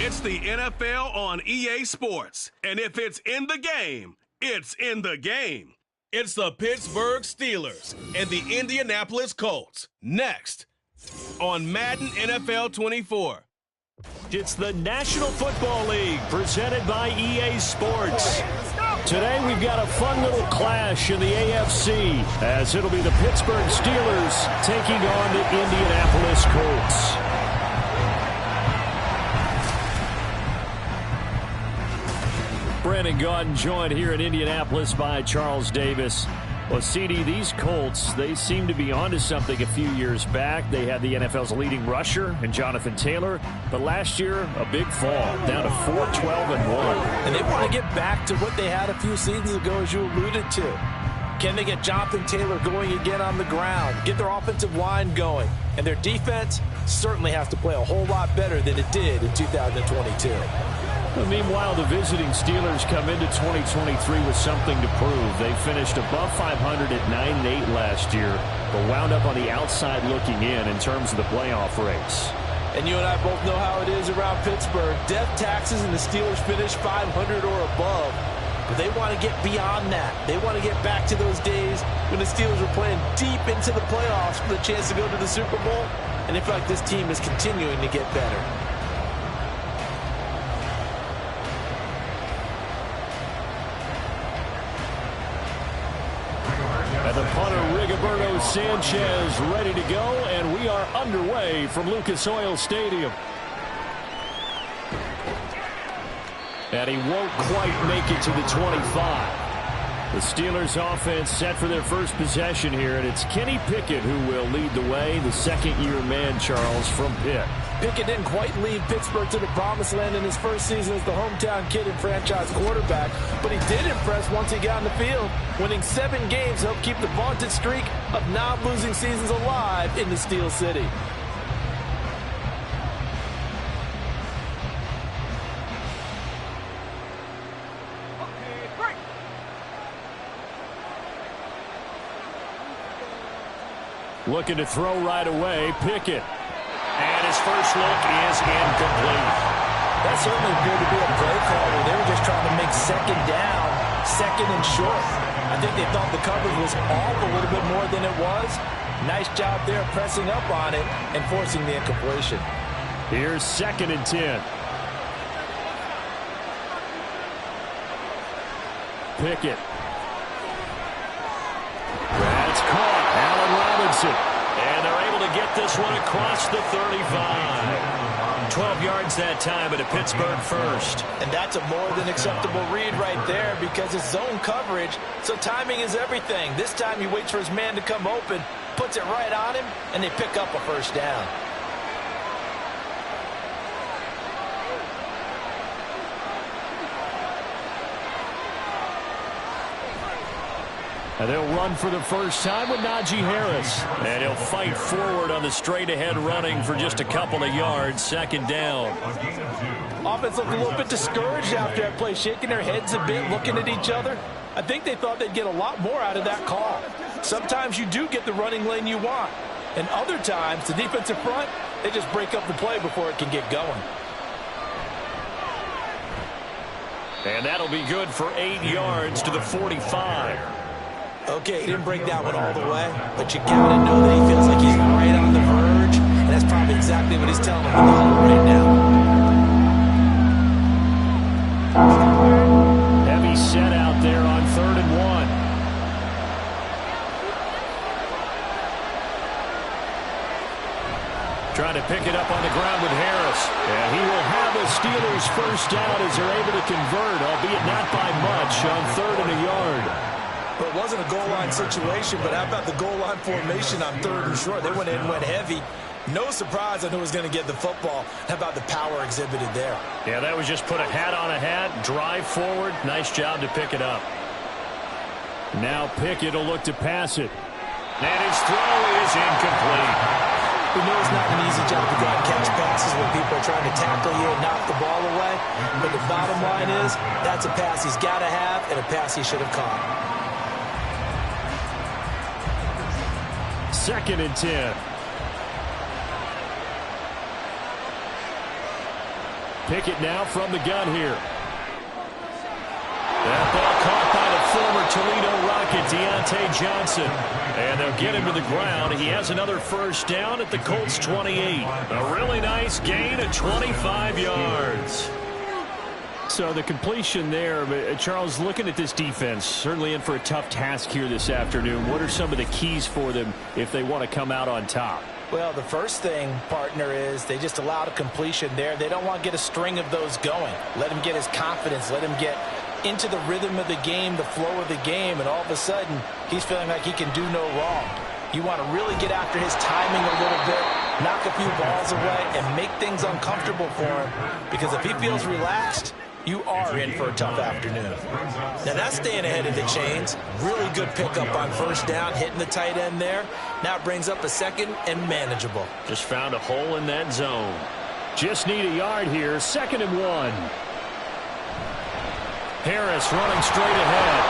It's the NFL on EA Sports. And if it's in the game, it's in the game. It's the Pittsburgh Steelers and the Indianapolis Colts. Next on Madden NFL 24. It's the National Football League presented by EA Sports. Today we've got a fun little clash in the AFC as it'll be the Pittsburgh Steelers taking on the Indianapolis Colts. Brandon Gaudin joined here in Indianapolis by Charles Davis. Well, CD, these Colts, they seem to be onto something a few years back. They had the NFL's leading rusher in Jonathan Taylor, but last year, a big fall, down to 4-12-1. And they want to get back to what they had a few seasons ago, as you alluded to. Can they get Jonathan Taylor going again on the ground, get their offensive line going? And their defense certainly has to play a whole lot better than it did in 2022. Well, meanwhile, the visiting Steelers come into 2023 with something to prove. They finished above 500 at 9-8 last year, but wound up on the outside looking in terms of the playoff race. And you and I both know how it is around Pittsburgh. Death taxes and the Steelers finish 500 or above. But they want to get beyond that. They want to get back to those days when the Steelers were playing deep into the playoffs for the chance to go to the Super Bowl. And they feel like this team is continuing to get better. And the punter, Rigoberto Sanchez, ready to go, and we are underway from Lucas Oil Stadium. And he won't quite make it to the 25. The Steelers offense set for their first possession here, and it's Kenny Pickett who will lead the way, the second-year man, Charles, from Pitt. Pickett didn't quite lead Pittsburgh to the promised land in his first season as the hometown kid and franchise quarterback, but he did impress once he got on the field, winning 7 games to help keep the vaunted streak of non-losing seasons alive in the Steel City. Looking to throw right away, Pickett. And his first look is incomplete. That certainly appeared to be a play call where they were just trying to make second down, second and short. I think they thought the coverage was off a little bit more than it was. Nice job there pressing up on it and forcing the incompletion. Here's 2nd and 10. Pickett. That's caught. Allen Robinson. And they're able to get this one across the 35. 12 yards that time, but a Pittsburgh first. And that's a more than acceptable read right there because it's zone coverage, so timing is everything. This time he waits for his man to come open, puts it right on him, and they pick up a first down. And they'll run for the first time with Najee Harris. And he'll fight forward on the straight-ahead running for just a couple of yards. 2nd down. Offense looked a little bit discouraged after that play, shaking their heads a bit, looking at each other. I think they thought they'd get a lot more out of that call. Sometimes you do get the running lane you want. And other times, the defensive front, they just break up the play before it can get going. And that'll be good for 8 yards to the 45. Okay, he didn't break that one all the way, but you gotta know that he feels like he's right on the verge, and that's probably exactly what he's telling him in the huddle right now. Heavy set out there on 3rd and 1. Trying to pick it up on the ground with Harris. And he will have a Steelers first down as they're able to convert, albeit not by much, on 3rd and a yard. Well, it wasn't a goal line situation, but how about the goal line formation on 3rd and short? They went in and went heavy. No surprise on who was going to get the football. How about the power exhibited there? Yeah, that was just put a hat on a hat, drive forward. Nice job to pick it up. Now Pickett will look to pass it. And his throw is incomplete. We know it's not an easy job to go out and catch passes when people are trying to tackle you and knock the ball away. But the bottom line is, that's a pass he's got to have and a pass he should have caught. 2nd and 10. Pickett now from the gun here. That ball caught by the former Toledo Rocket, Deontay Johnson. And they'll get him to the ground. He has another first down at the Colts 28. A really nice gain of 25 yards. So the completion there, Charles, looking at this defense, certainly in for a tough task here this afternoon. What are some of the keys for them if they want to come out on top? Well, the first thing, partner, is they just allowed a completion there. They don't want to get a string of those going. Let him get his confidence. Let him get into the rhythm of the game, the flow of the game, and all of a sudden, he's feeling like he can do no wrong. You want to really get after his timing a little bit, knock a few balls away, and make things uncomfortable for him, because if he feels relaxed, you are in for a tough afternoon. Now that's staying ahead of the chains. Really good pickup on first down, hitting the tight end there. Now it brings up a second and manageable. Just found a hole in that zone. Just need a yard here, 2nd and 1. Harris running straight ahead.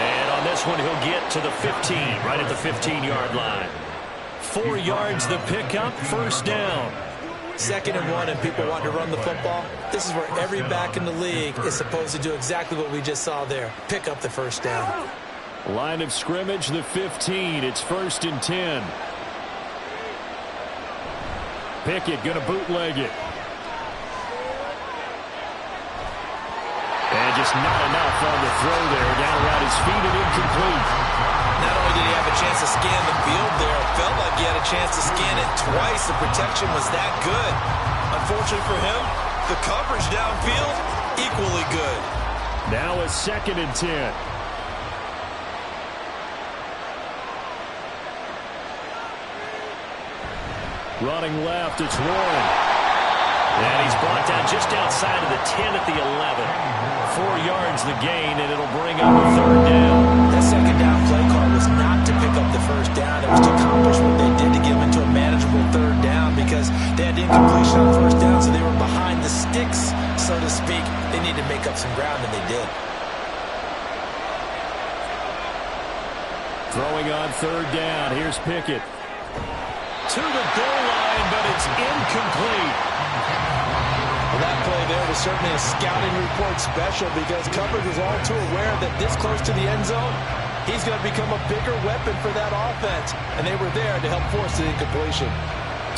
And on this one, he'll get to the 15, right at the 15-yard line. 4 yards the pickup, first down. 2nd and 1, and people want to run the football. This is where every back in the league is supposed to do exactly what we just saw there. Pick up the first down. Line of scrimmage, the 15. It's 1st and 10. Pickett going to bootleg it. And just not enough on the throw there. Down around his feet and incomplete. Not only did he have a chance to scan the field there, it felt like he had a chance to scan it twice. The protection was that good. Unfortunately for him, the coverage downfield, equally good. Now a 2nd and 10. Running left, it's Warren. And he's brought down just outside of the 10 at the 11. 4 yards the gain, and it'll bring up a 3rd down. That 2nd down play call was not to pick up the first down. It was to accomplish what they did to get him into a manageable 3rd down, because they had incompletion on first down, so they were behind the sticks, so to speak. They needed to make up some ground, and they did. Throwing on 3rd down. Here's Pickett. To the goal line, but it's incomplete. Well, that play there was certainly a scouting report special, because coverage was all too aware that this close to the end zone, he's going to become a bigger weapon for that offense, and they were there to help force the incompletion.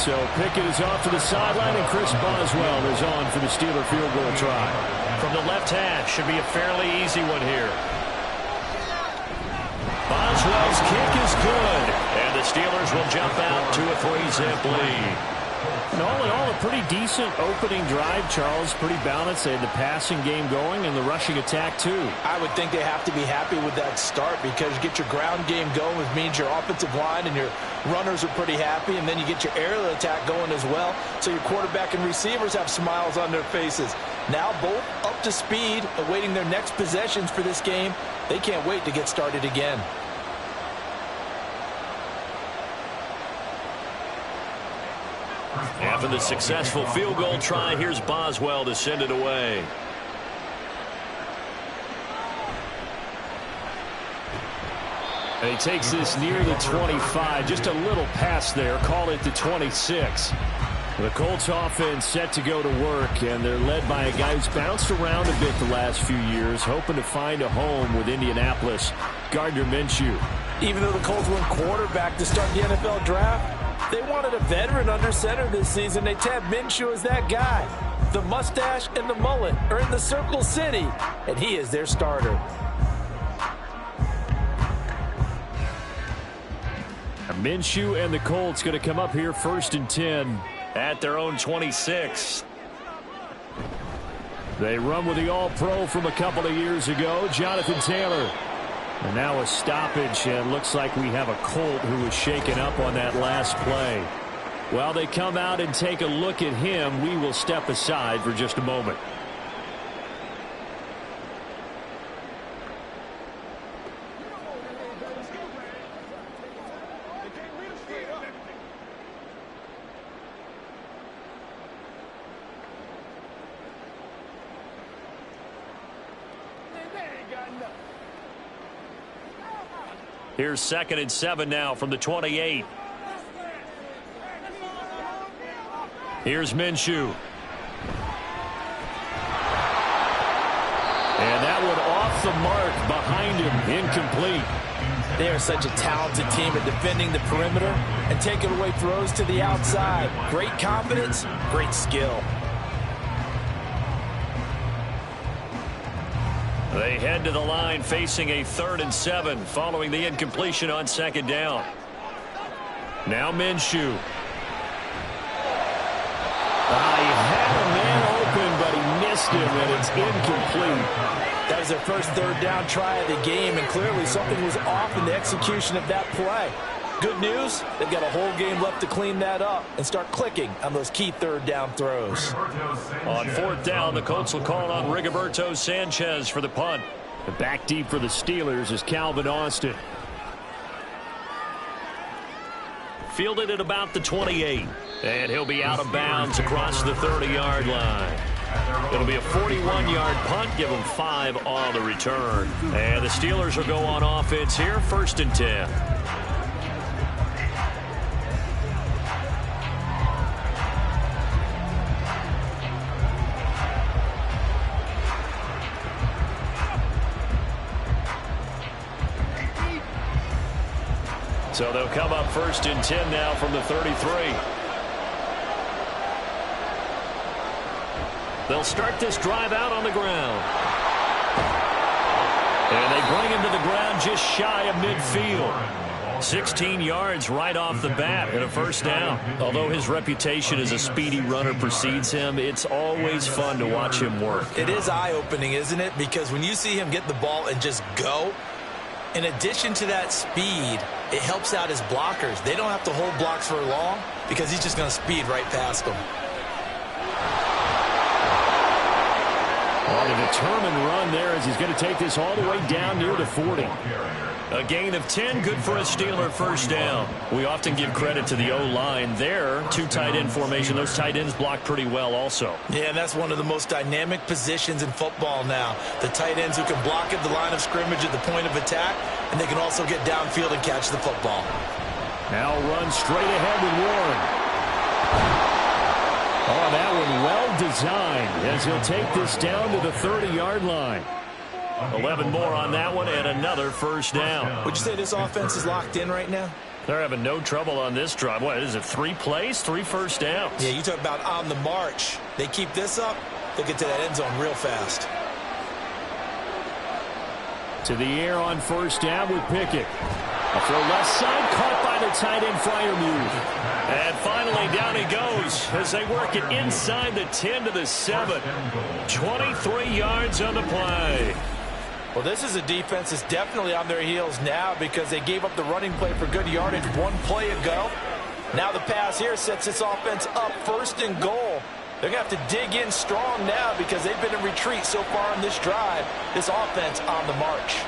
So Pickett is off to the sideline, and Chris Boswell is on for the Steeler field goal try. From the left hash, should be a fairly easy one here. Boswell's kick is good, and the Steelers will jump out to a 3-zip lead. And all in all, a pretty decent opening drive, Charles. Pretty balanced. They had the passing game going and the rushing attack, too. I would think they have to be happy with that start, because you get your ground game going, which means your offensive line and your runners are pretty happy, and then you get your aerial attack going as well. So your quarterback and receivers have smiles on their faces. Now both up to speed, awaiting their next possessions for this game. They can't wait to get started again. After the successful field goal try, here's Boswell to send it away. And he takes this near the 25. Just a little pass there. Call it the 26. The Colts offense set to go to work, and they're led by a guy who's bounced around a bit the last few years, hoping to find a home with Indianapolis, Gardner Minshew. Even though the Colts went quarterback to start the NFL draft, they wanted a veteran under center this season. They tabbed Minshew as that guy. The mustache and the mullet are in the Circle City, and he is their starter. Minshew and the Colts going to come up here 1st and 10 at their own 26. They run with the All-Pro from a couple of years ago, Jonathan Taylor. And now a stoppage, and looks like we have a Colt who was shaken up on that last play. While they come out and take a look at him, we will step aside for just a moment. Here's 2nd and 7 now from the 28. Here's Minshew. And that one off the mark behind him, incomplete. They are such a talented team at defending the perimeter and taking away throws to the outside. Great confidence, great skill. They head to the line facing a 3rd and 7 following the incompletion on 2nd down. Now Minshew. He had a man open, but he missed him, and it's incomplete. That was their first 3rd down try of the game, and clearly something was off in the execution of that play. Good news, they've got a whole game left to clean that up and start clicking on those key 3rd down throws. On 4th down, the Colts will call on Rigoberto Sanchez for the punt. The back deep for the Steelers is Calvin Austin. Fielded at about the 28. And he'll be out of bounds across the 30-yard line. It'll be a 41-yard punt. Give them 5 on the return. And the Steelers will go on offense here, 1st and 10. So they'll come up 1st and 10 now from the 33. They'll start this drive out on the ground. And they bring him to the ground just shy of midfield. 16 yards right off the bat and a 1st down. Although his reputation as a speedy runner precedes him, it's always fun to watch him work. It is eye-opening, isn't it? Because when you see him get the ball and just go, in addition to that speed, it helps out his blockers. They don't have to hold blocks for long because he's just going to speed right past them. On a determined run there as he's going to take this all the way down near the 40. A gain of 10, good for a Steeler 1st down. We often give credit to the O-line there. 2 tight end formation. Those tight ends block pretty well also. Yeah, and that's one of the most dynamic positions in football now. The tight ends who can block at the line of scrimmage at the point of attack, and they can also get downfield and catch the football. Now run straight ahead with Warren. Oh, that one well designed as he'll take this down to the 30-yard line. 11 more on that one and another 1st down. Would you say this offense is locked in right now? They're having no trouble on this drive. What is it, 3 plays, 3 1st downs? Yeah, you talk about on the march. They keep this up, they'll get to that end zone real fast. To the air on 1st down with Pickett. A throw left side, caught by the tight end Freiermuth. And finally down he goes as they work it inside the 10 to the 7. 23 yards on the play. Well, this is a defense that's definitely on their heels now because they gave up the running play for good yardage 1 play ago. Now the pass here sets this offense up 1st and goal. They're going to have to dig in strong now because they've been in retreat so far in this drive. This offense on the march.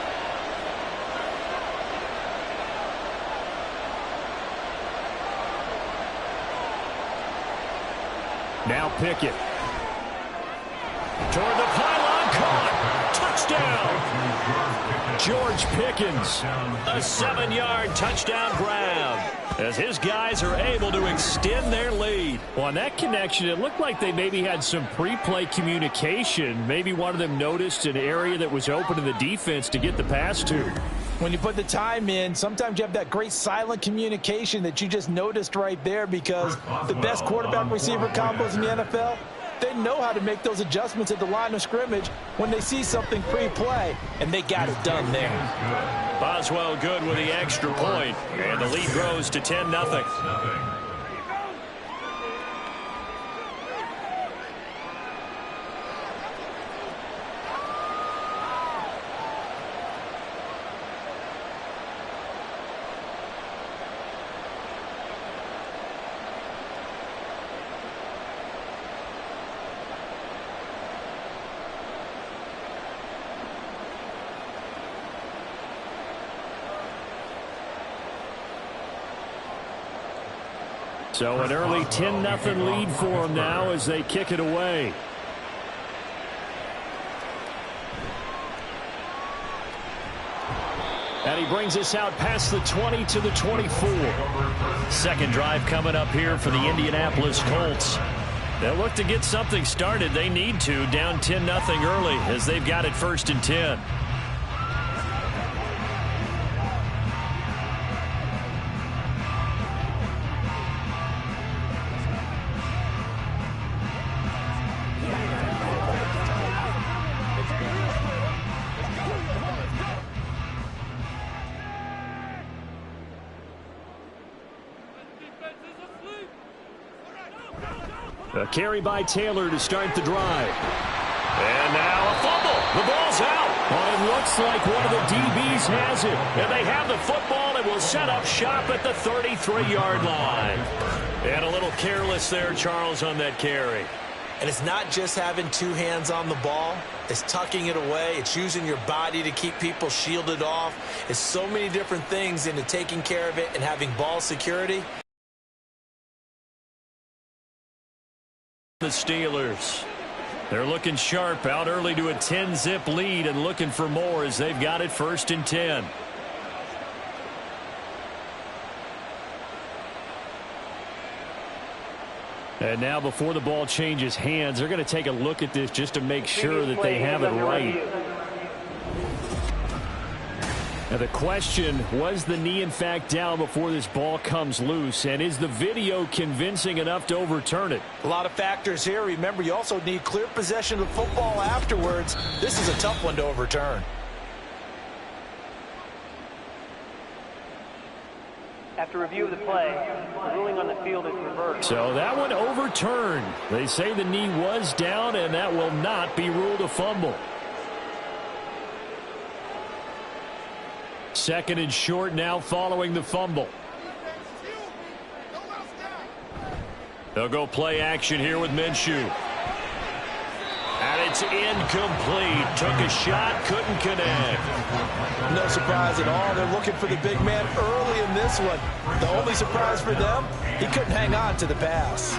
Now Pickett. Toward the pylon, caught. Touchdown. George Pickens. A 7-yard touchdown grab as his guys are able to extend their lead. Well, on that connection, it looked like they maybe had some pre-play communication. Maybe one of them noticed an area that was open to the defense to get the pass to. When you put the time in, sometimes you have that great silent communication that you just noticed right there because the best quarterback-receiver combos in the NFL, they know how to make those adjustments at the line of scrimmage when they see something pre-play, and they got it done there. Boswell good with the extra point, and the lead grows to 10-0. So an early 10-0 lead for them now as they kick it away. And he brings us out past the 20 to the 24. Second drive coming up here for the Indianapolis Colts. They'll look to get something started. They need to, down 10-0 early as they've got it 1st and 10. A carry by Taylor to start the drive. And now a fumble. The ball's out. Well, it looks like one of the DBs has it. And they have the football and will set up shop at the 33-yard line. And a little careless there, Charles, on that carry. And it's not just having two hands on the ball. It's tucking it away. It's using your body to keep people shielded off. It's so many different things into taking care of it and having ball security. The Steelers, they're looking sharp, out early to a 10-zip lead and looking for more as they've got it 1st and 10. And now before the ball changes hands, they're going to take a look at this just to make sure that they have it right. Now the question, was the knee in fact down before this ball comes loose? And is the video convincing enough to overturn it? A lot of factors here. Remember, you also need clear possession of the football afterwards. This is a tough one to overturn. After review of the play, the ruling on the field is reversed. So that one overturned. They say the knee was down, and that will not be ruled a fumble. 2nd and short now following the fumble. They'll go play action here with Minshew. And it's incomplete. Took a shot, couldn't connect. No surprise at all. They're looking for the big man early in this one. The only surprise for them, he couldn't hang on to the pass.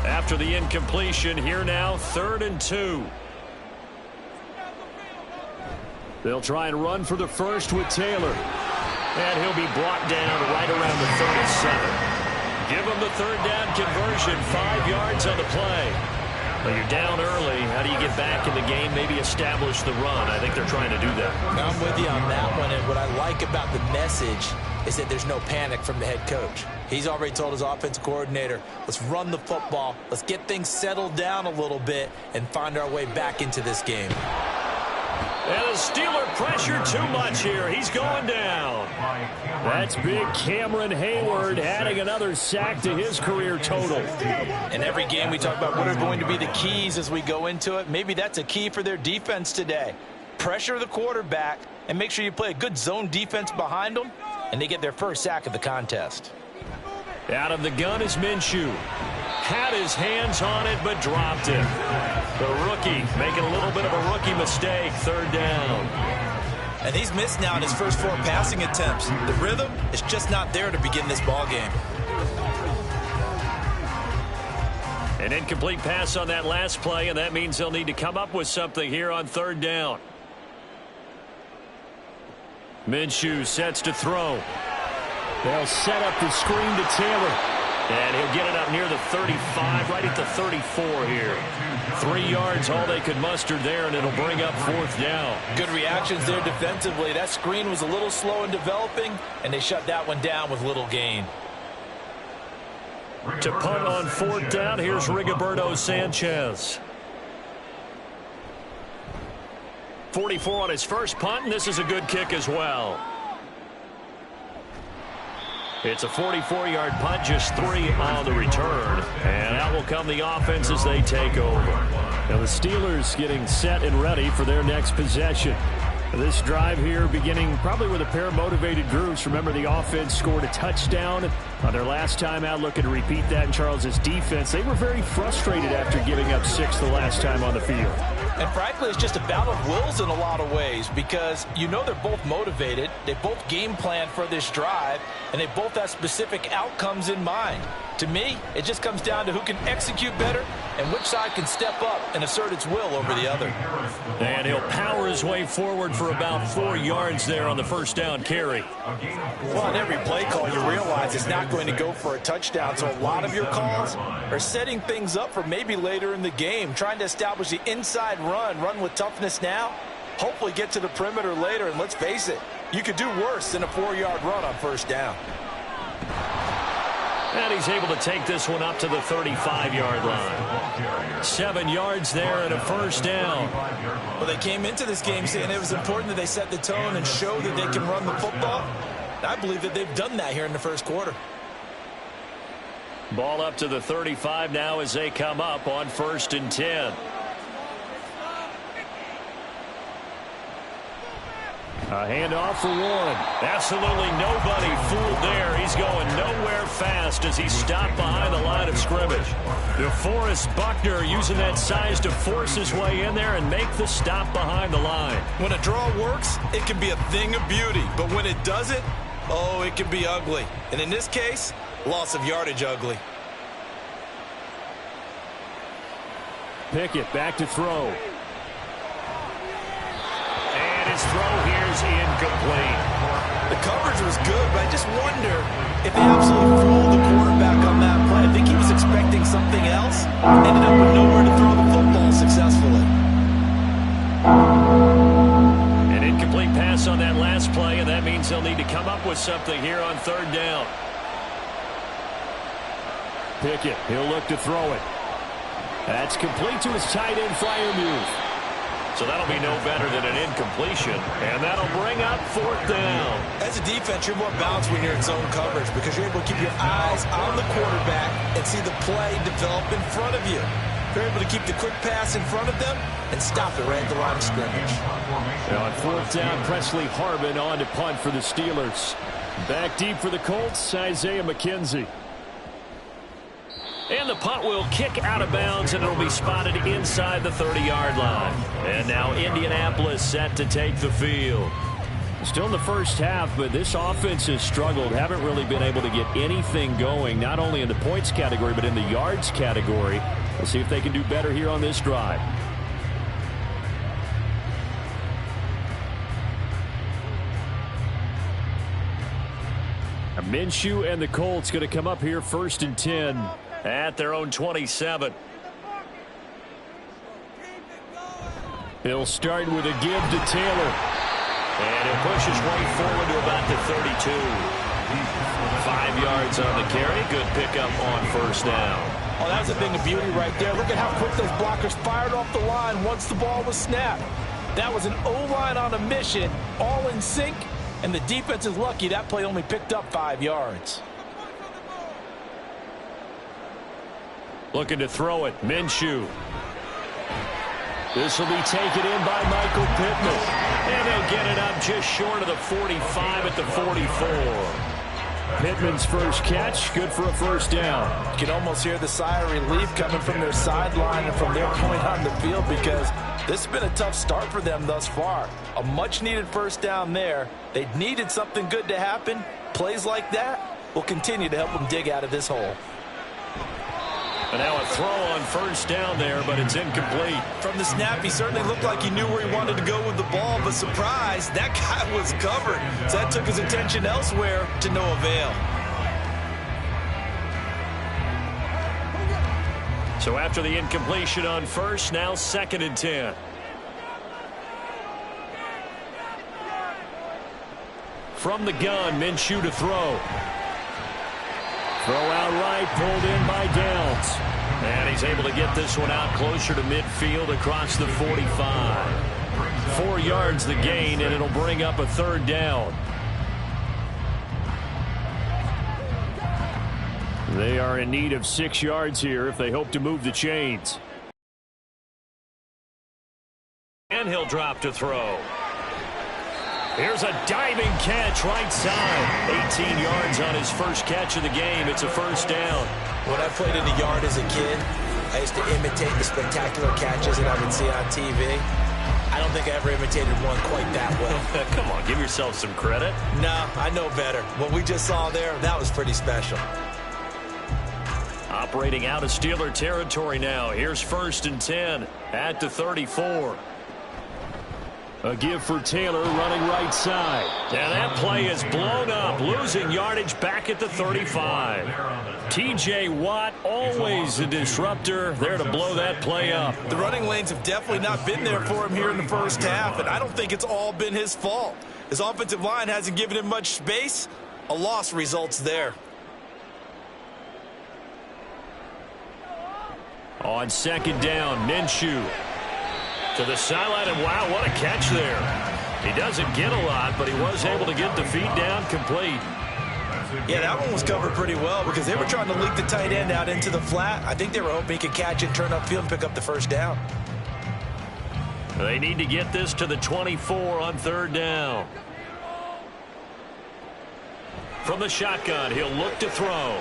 After the incompletion, here now, 3rd and 2. They'll try and run for the first with Taylor. And he'll be brought down right around the 37. Give him the 3rd down conversion, 5 yards on the play. Well, you're down early. How do you get back in the game? Maybe establish the run. I think they're trying to do that. I'm with you on that one, and what I like about the message is that there's no panic from the head coach. He's already told his offensive coordinator, let's run the football, let's get things settled down a little bit and find our way back into this game. And the Steeler pressure too much here. He's going down. That's big Cameron Hayward adding another sack to his career total. In every game we talk about what are going to be the keys as we go into it. Maybe that's a key for their defense today. Pressure the quarterback and make sure you play a good zone defense behind them, and they get their first sack of the contest. Out of the gun is Minshew. Had his hands on it, but dropped it. The rookie making a little bit of a rookie mistake, 3rd down. And he's missed now in his first 4 passing attempts. The rhythm is just not there to begin this ball game. An incomplete pass on that last play, and that means they'll need to come up with something here on 3rd down. Minshew sets to throw. They'll set up the screen to Taylor. And he'll get it up near the 35, right at the 34 here. 3 yards, all they could muster there, and it'll bring up 4th down. Good reactions there defensively. That screen was a little slow in developing, and they shut that one down with little gain. To punt on 4th down, here's Rigoberto Sanchez. 44 on his first punt, and this is a good kick as well. It's a 44-yard punt, just 3 on the return. And out will come the offense as they take over. Now the Steelers getting set and ready for their next possession. This drive here beginning probably with a pair of motivated groups. Remember, the offense scored a touchdown on their last time out. Looking to repeat that in Charles's defense. They were very frustrated after giving up 6 the last time on the field. And frankly, it's just a battle of wills in a lot of ways because you know they're both motivated. They both game plan for this drive, and they both have specific outcomes in mind. To me, it just comes down to who can execute better and which side can step up and assert its will over the other. And he'll power his way forward for about 4 yards there on the first down carry. Well, on every play call, you realize it's not going to go for a touchdown, so a lot of your calls are setting things up for maybe later in the game, trying to establish the inside run with toughness now, hopefully get to the perimeter later, and let's face it, you could do worse than a 4-yard run on first down. And he's able to take this one up to the 35-yard line. 7 yards there and a first down. Well, they came into this game saying it was important that they set the tone and show that they can run the football. I believe that they've done that here in the first quarter. Ball up to the 35 now as they come up on 1st and 10. A handoff for Warren. Absolutely nobody fooled there. He's going nowhere fast as he's stopped behind the line of scrimmage. DeForest Buckner using that size to force his way in there and make the stop behind the line. When a draw works, it can be a thing of beauty. But when it doesn't, oh, it can be ugly. And in this case, loss of yardage ugly. Pickett back to throw. His throw here is incomplete. The coverage was good, but I just wonder if they absolutely fooled the quarterback on that play. I think he was expecting something else. Ended up with nowhere to throw the football successfully. An incomplete pass on that last play, and that means they'll need to come up with something here on 3rd down. Pickett, he'll look to throw it. That's complete to his tight end Freiermuth. So that'll be no better than an incompletion, and that'll bring up 4th down. As a defense, you're more balanced when you're in zone coverage because you're able to keep your eyes on the quarterback and see the play develop in front of you. You're able to keep the quick pass in front of them and stop it right at the line of scrimmage. Now on 4th down, Presley Harvin on to punt for the Steelers. Back deep for the Colts, Isaiah McKenzie. And the punt will kick out of bounds, and it'll be spotted inside the 30-yard line. And now Indianapolis set to take the field. Still in the first half, but this offense has struggled. Haven't really been able to get anything going, not only in the points category, but in the yards category. We'll see if they can do better here on this drive. Minshew and the Colts going to come up here 1st and 10. At their own 27. He'll start with a give to Taylor. And he'll push his way forward to about the 32. 5 yards on the carry. Good pickup on 1st down. Oh, that was a thing of beauty right there. Look at how quick those blockers fired off the line once the ball was snapped. That was an O-line on a mission, all in sync, and the defense is lucky that play only picked up 5 yards. Looking to throw it, Minshew. This will be taken in by Michael Pittman. And he'll get it up just short of the 45 at the 44. Pittman's first catch, good for a 1st down. You can almost hear the sigh of relief coming from their sideline and from their point on the field because this has been a tough start for them thus far. A much-needed 1st down there. They needed something good to happen. Plays like that will continue to help them dig out of this hole. And now a throw on 1st down there, but it's incomplete. From the snap, he certainly looked like he knew where he wanted to go with the ball, but surprise, that guy was covered. So that took his attention elsewhere to no avail. So after the incompletion on 1st, now 2nd and 10. From the gun, Minshew to throw. Throw out right, pulled in by Downs. And he's able to get this one out closer to midfield across the 45. 4 yards the gain, and it'll bring up a 3rd down. They are in need of 6 yards here if they hope to move the chains. And he'll drop to throw. Here's a diving catch right side. 18 yards on his first catch of the game. It's a 1st down. When I played in the yard as a kid, I used to imitate the spectacular catches that I would see on TV. I don't think I ever imitated one quite that well. Come on, give yourself some credit. No, I know better. What we just saw there, that was pretty special. operating out of Steeler territory now. Here's 1st and 10 at the 34. A give for Taylor running right side. And that play is blown up, losing yardage back at the 35. T.J. Watt, always a disruptor, there to blow that play up. The running lanes have definitely not been there for him here in the first half, and I don't think it's all been his fault. His offensive line hasn't given him much space. A loss results there. On 2nd down, Minshew to the sideline, and wow, what a catch there. He doesn't get a lot, but he was able to get the feed down complete. Yeah, that one was covered pretty well because they were trying to leak the tight end out into the flat. I think they were hoping he could catch it, turn upfield, and pick up the first down. They need to get this to the 24 on 3rd down. From the shotgun, he'll look to throw.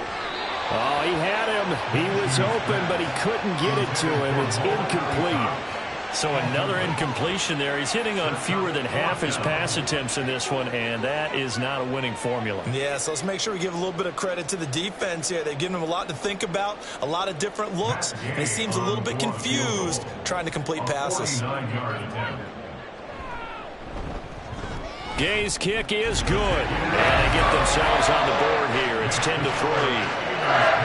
Oh, he had him. He was open, but he couldn't get it to him. It's incomplete. So another incompletion there. He's hitting on fewer than half his pass attempts in this one, and that is not a winning formula. Yeah, so let's make sure we give a little bit of credit to the defense here. They've given him a lot to think about, a lot of different looks, and he seems a little bit confused trying to complete passes. Gay's kick is good. And they get themselves on the board here. It's 10-3.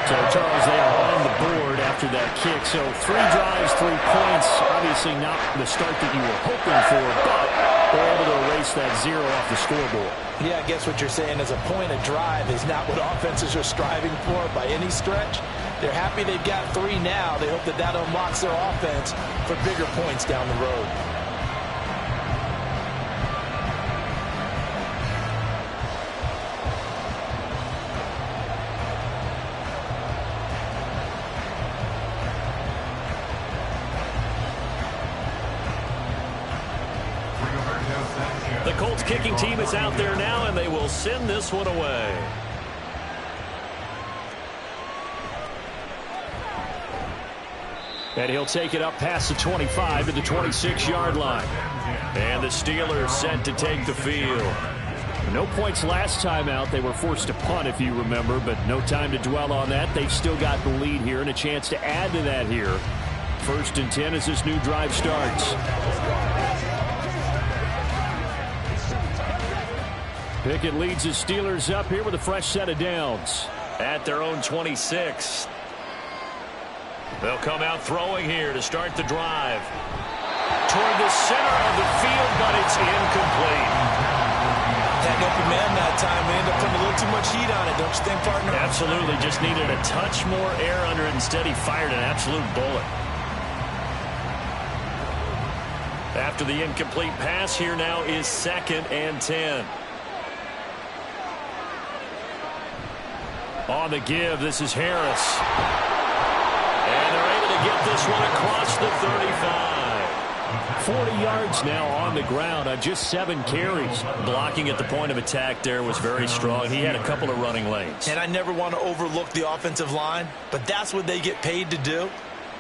So, Charles, they are on the board after that kick. So 3 drives, 3 points. Obviously not the start that you were hoping for, but they're able to erase that 0 off the scoreboard. Yeah, I guess what you're saying is a point of drive is not what offenses are striving for by any stretch. They're happy they've got 3 now. They hope that that unlocks their offense for bigger points down the road. The Colts kicking team is out there now, and they will send this one away. And he'll take it up past the 25 to the 26-yard line. And the Steelers set to take the field. No points last time out. They were forced to punt, if you remember, but no time to dwell on that. They've still got the lead here and a chance to add to that here. 1st and 10 as this new drive starts. Pickett leads the Steelers up here with a fresh set of downs. At their own 26. They'll come out throwing here to start the drive. Toward the center of the field, but it's incomplete. Had open man that time. They end up putting a little too much heat on it, don't you think, partner? Absolutely. Just needed a touch more air under it. Instead, he fired an absolute bullet. After the incomplete pass, here now is 2nd and 10. On the give, this is Harris. And they're able to get this one across the 35. 40 yards now on the ground on just 7 carries. Blocking at the point of attack there was very strong. He had a couple of running lanes. And I never want to overlook the offensive line, but that's what they get paid to do.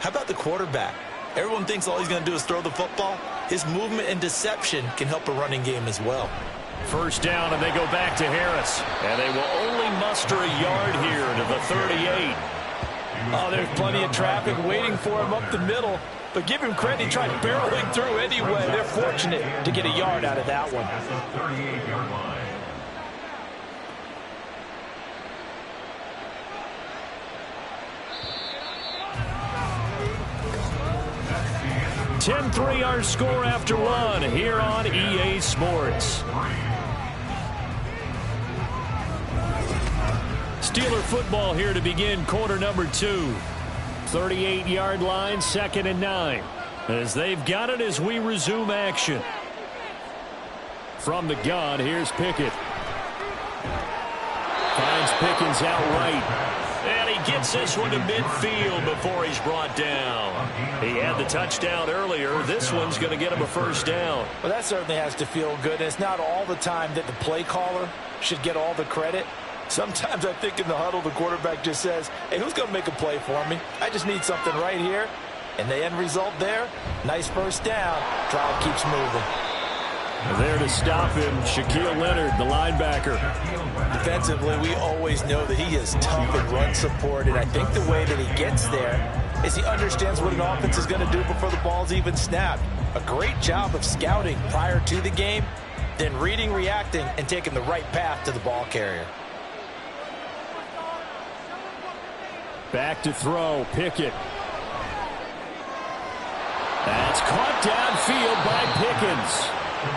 How about the quarterback? Everyone thinks all he's going to do is throw the football. His movement and deception can help a running game as well. 1st down, and they go back to Harris. And they will only muster a yard here to the 38. Oh, there's plenty of traffic waiting for him up the middle. But give him credit, he tried barreling through anyway. They're fortunate to get a yard out of that one. 38-yard line. 10-3 our score after one here on EA Sports. Steeler football here to begin quarter number 2. 38-yard line, 2nd and 9. As they've got it as we resume action. From the gun, here's Pickett. Finds Pickens outright. And he gets this one to midfield before he's brought down. He had the touchdown earlier. This one's going to get him a 1st down. Well, that certainly has to feel good. It's not all the time that the play caller should get all the credit. Sometimes I think in the huddle, the quarterback just says, hey, who's going to make a play for me? I just need something right here. And the end result there, nice 1st down. Drive keeps moving. There to stop him, Shaquille Leonard, the linebacker. Defensively, we always know that he is tough in run support, and I think the way that he gets there is he understands what an offense is going to do before the ball's even snapped. A great job of scouting prior to the game, then reading, reacting, and taking the right path to the ball carrier. Back to throw, Pickett. That's caught downfield by Pickens.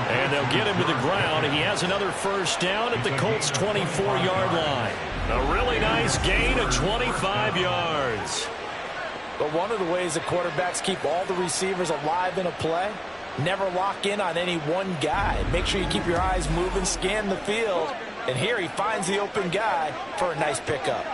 And they'll get him to the ground. He has another first down at the Colts' 24-yard line. A really nice gain of 25 yards. But one of the ways that quarterbacks keep all the receivers alive in a play, never lock in on any one guy. Make sure you keep your eyes moving, scan the field. And here he finds the open guy for a nice pickup.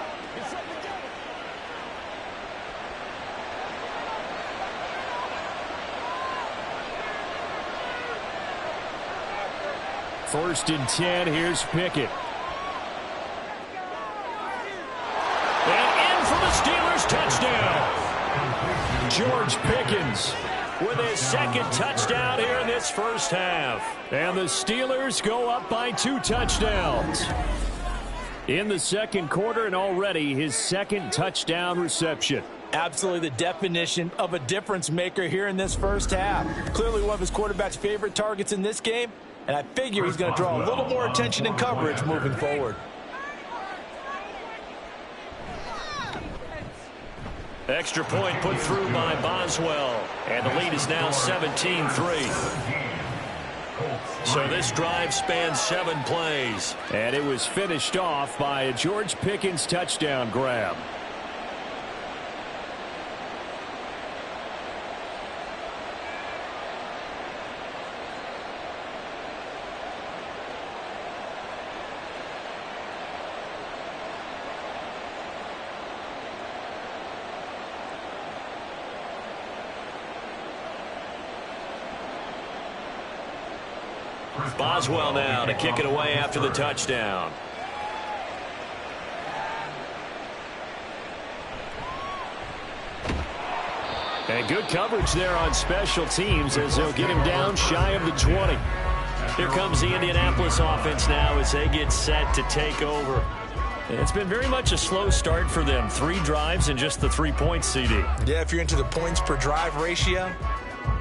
First and 10, here's Pickett. And in for the Steelers, touchdown. George Pickens with his second touchdown here in this first half. And the Steelers go up by 2 touchdowns in the second quarter, and already his second touchdown reception. Absolutely the definition of a difference maker here in this first half. Clearly one of his quarterback's favorite targets in this game, and I figure he's going to draw a little more attention and coverage moving forward. Extra point put through by Boswell, and the lead is now 17-3. So this drive spans 7 plays, and it was finished off by a George Pickens touchdown grab. Boswell now to kick it away after the touchdown. And good coverage there on special teams as they'll get him down shy of the 20. Here comes the Indianapolis offense now as they get set to take over. It's been very much a slow start for them. 3 drives and just the 3 points, CD. Yeah, if you're into the points per drive ratio,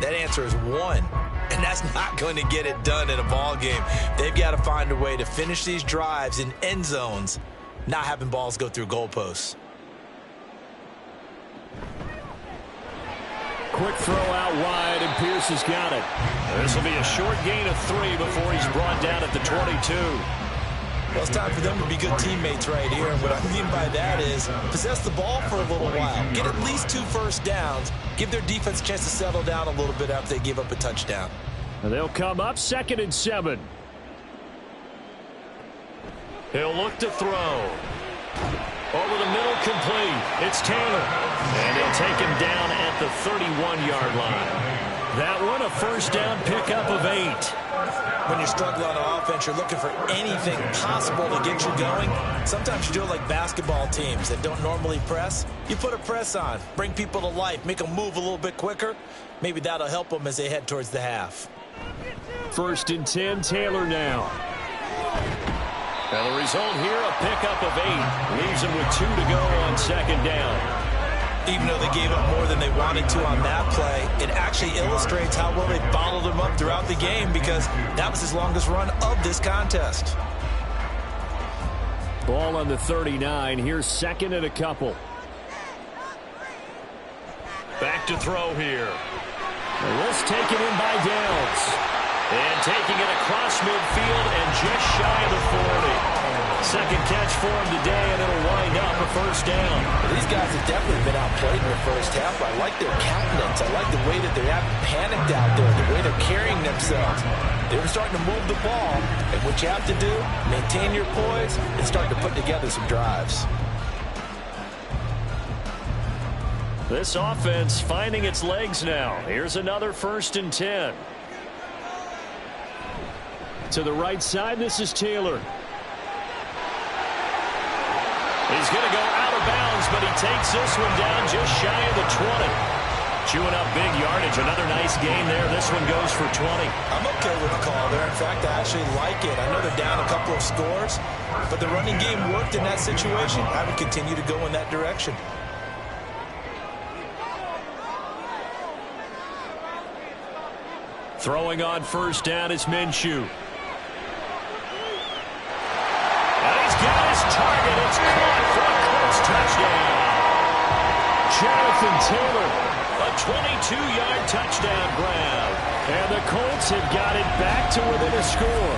that answer is 1. And that's not going to get it done in a ball game. They've got to find a way to finish these drives in end zones, not having balls go through goalposts. Quick throw out wide, and Pierce has got it. This will be a short gain of 3 before he's brought down at the 22. Well, it's time for them to be good teammates right here. And what I mean by that is possess the ball for a little while. Get at least 2 first downs. Give their defense a chance to settle down a little bit after they give up a touchdown. And they'll come up 2nd and 7. He'll look to throw. Over the middle, complete. It's Taylor. And he'll take him down at the 31-yard line. That one a first down pickup of 8. When you're struggling on offense, you're looking for anything possible to get you going. Sometimes you do it like basketball teams that don't normally press. You put a press on, bring people to life, make them move a little bit quicker. Maybe that'll help them as they head towards the half. 1st and 10, Taylor now. And the result here, a pickup of 8. Leaves them with 2 to go on 2nd down. Even though they gave up more than they wanted to on that play, it actually illustrates how well they bottled him up throughout the game because that was his longest run of this contest. Ball on the 39. Here's 2nd and a couple. Back to throw here. Let's take it in by Downs. And taking it across midfield and just shy of the 40. Second catch for him today, and it'll wind up a first down. Well, these guys have definitely been outplayed in the first half. I like their countenance. I like the way that they haven't panicked out there, the way they're carrying themselves. They're starting to move the ball, and what you have to do, maintain your poise and start to put together some drives. This offense finding its legs now. Here's another 1st and 10. To the right side, this is Taylor. He's going to go out of bounds, but he takes this one down just shy of the 20. chewing up big yardage. Another nice gain there. This one goes for 20. I'm okay with the call there. In fact, I actually like it. I know they're down a couple of scores, but the running game worked in that situation. I would continue to go in that direction. Throwing on first down is Minshew. And he's got his target. It's caught for a Colts touchdown. Jonathan Taylor, a 22-yard touchdown grab. And the Colts have got it back to within a score.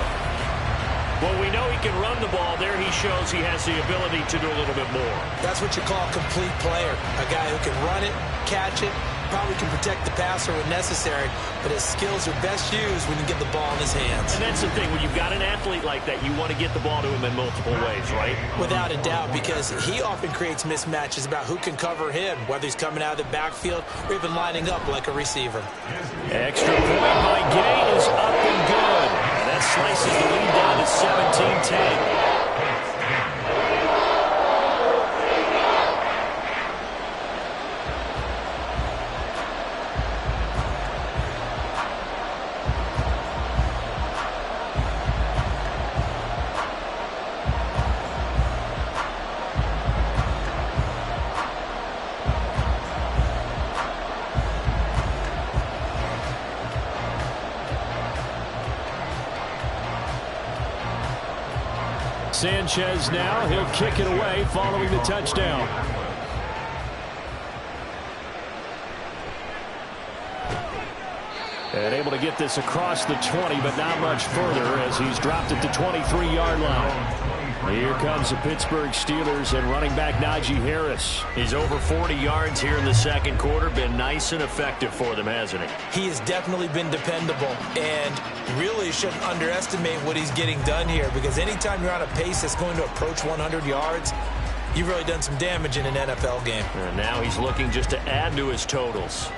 Well, we know he can run the ball. There he shows he has the ability to do a little bit more. That's what you call a complete player. A guy who can run it, catch it, probably can protect the passer when necessary, but his skills are best used when you get the ball in his hands. And that's the thing. When you've got an athlete like that, you want to get the ball to him in multiple ways, right? Without a doubt, because he often creates mismatches about who can cover him, whether he's coming out of the backfield or even lining up like a receiver. Extra point by Gay is up and good. And that slices the lead down to 17-10. Sanchez now, he'll kick it away following the touchdown. And able to get this across the 20, but not much further as he's dropped it to 23-yard line. Here comes the Pittsburgh Steelers and running back Najee Harris. He's over 40 yards here in the second quarter. Been nice and effective for them, hasn't he? He has definitely been dependable, and really shouldn't underestimate what he's getting done here, because anytime you're on a pace that's going to approach 100 yards, you've really done some damage in an NFL game. And now he's looking just to add to his totals.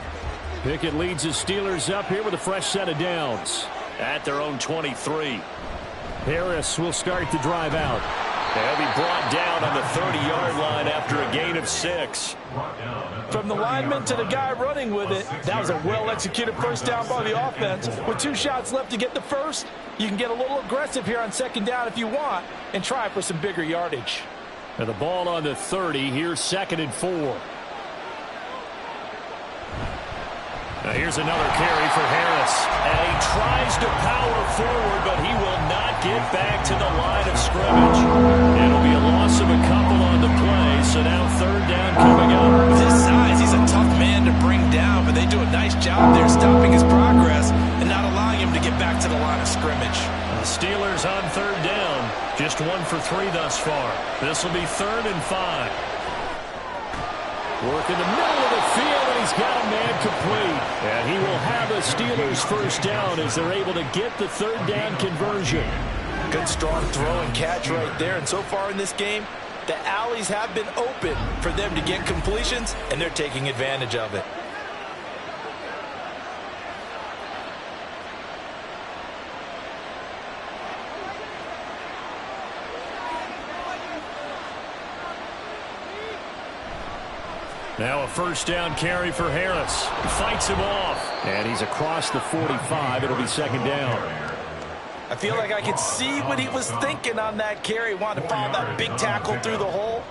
Pickett leads his Steelers up here with a fresh set of downs at their own 23. Harris will start the drive out. They'll be brought down on the 30-yard line after a gain of 6. From the lineman to the guy running with it, that was a well-executed first down by the offense. With 2 shots left to get the first, you can get a little aggressive here on second down if you want and try for some bigger yardage. And the ball on the 30, here's 2nd and 4. Now here's another carry for Harris. And he tries to power forward, but he will not get back to the line of scrimmage. It'll be a loss of a couple on the play, so now 3rd down coming up. With his size, he's a tough man to bring down, but they do a nice job there stopping his progress and not allowing him to get back to the line of scrimmage. The Steelers on 3rd down, just 1 for 3 thus far. This will be 3rd and 5. Work in the middle of the field, and he's got a man complete. And he will have a Steelers first down as they're able to get the 3rd down conversion. Good strong throw and catch right there. And so far in this game, the alleys have been open for them to get completions, and they're taking advantage of it. Now a first down carry for Harris. Fights him off. And he's across the 45. It'll be 2nd down. I feel like I could see what he was thinking on that carry. Wanted to follow that big tackle through the hole.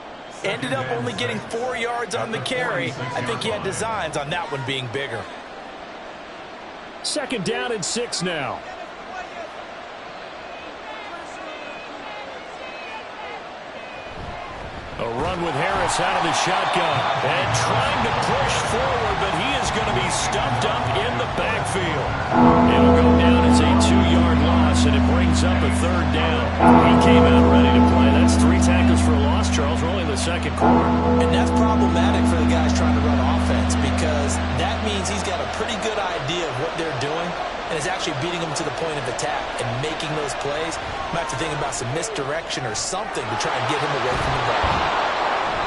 Ended up only getting 4 yards on the carry. I think he had designs on that one being bigger. 2nd down and 6 now. A run with Harris out of the shotgun. And trying to push forward, but he is going to be stuffed up in the backfield. It'll go down as a 2-yard loss, and it brings up a 3rd down. He came out ready to play. That's 3 tackles for a loss, Charles. We're only in the second quarter. And that's problematic for the guys trying to run offense, because that means he's got a pretty good idea of what they're doing and is actually beating them to the point of attack and making those plays. Might have to think about some misdirection or something to try and get him away from the ball.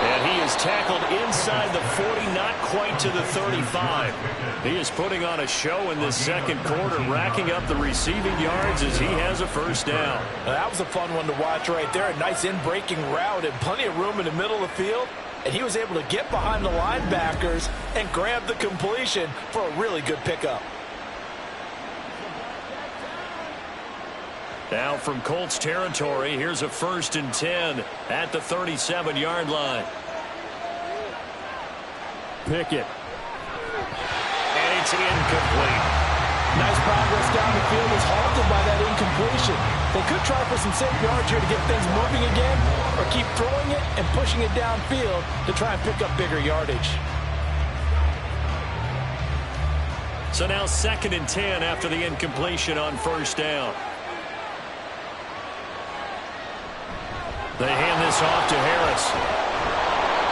And he is tackled inside the 40, not quite to the 35. He is putting on a show in this second quarter, racking up the receiving yards as he has a first down. Now, that was a fun one to watch right there. A nice in-breaking route and plenty of room in the middle of the field. and he was able to get behind the linebackers and grab the completion for a really good pickup. Now from Colts territory, here's a 1st and 10 at the 37-yard line. Pickett. And it's incomplete. Nice progress down the field is halted by that incompletion. They could try for some safe yards here to get things moving again, or keep throwing it and pushing it downfield to try and pick up bigger yardage. So now 2nd and 10 after the incompletion on 1st down. They hand this off to Harris.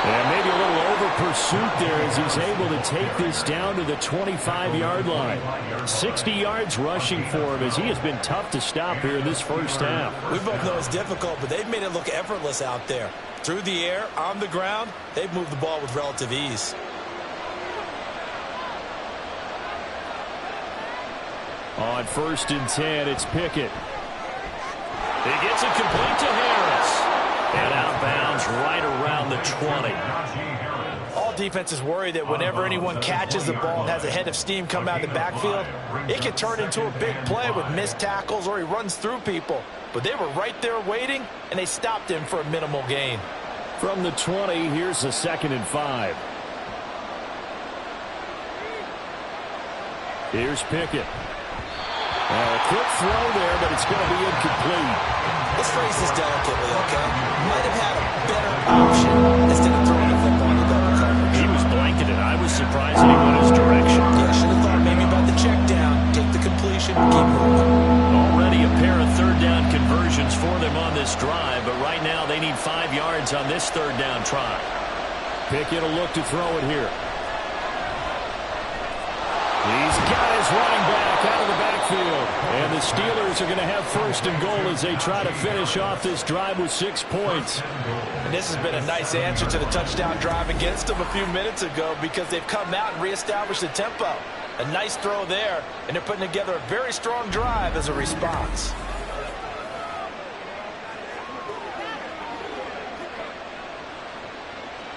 And maybe a little over-pursuit there as he's able to take this down to the 25-yard line. 60 yards rushing for him as he has been tough to stop here in this first half. We both know it's difficult, but they've made it look effortless out there. Through the air, on the ground, they've moved the ball with relative ease. On 1st and 10, it's Pickett. He gets it complete to Harris. And out of bounds right around the 20. All defenses worry that whenever anyone catches the ball and has a head of steam come out of the backfield, it can turn into a big play with missed tackles or he runs through people. But they were right there waiting, and they stopped him for a minimal gain. From the 20, here's a 2nd and 5. Here's Pickett. A quick throw there, but it's going to be incomplete. Let's phrase this delicately, okay? Might have had a better option instead of throwing the football in the double coverage. He was blanketed. I was surprised that he went his direction. Yeah, should have thought maybe about the check down, take the completion, keep moving. Already a pair of 3rd down conversions for them on this drive, but right now they need 5 yards on this 3rd down try. Pickett will look to throw it here. He's got his running back out of the backfield. And the Steelers are going to have 1st and goal as they try to finish off this drive with 6 points. And this has been a nice answer to the touchdown drive against them a few minutes ago because they've come out and reestablished the tempo. A nice throw there, and they're putting together a very strong drive as a response.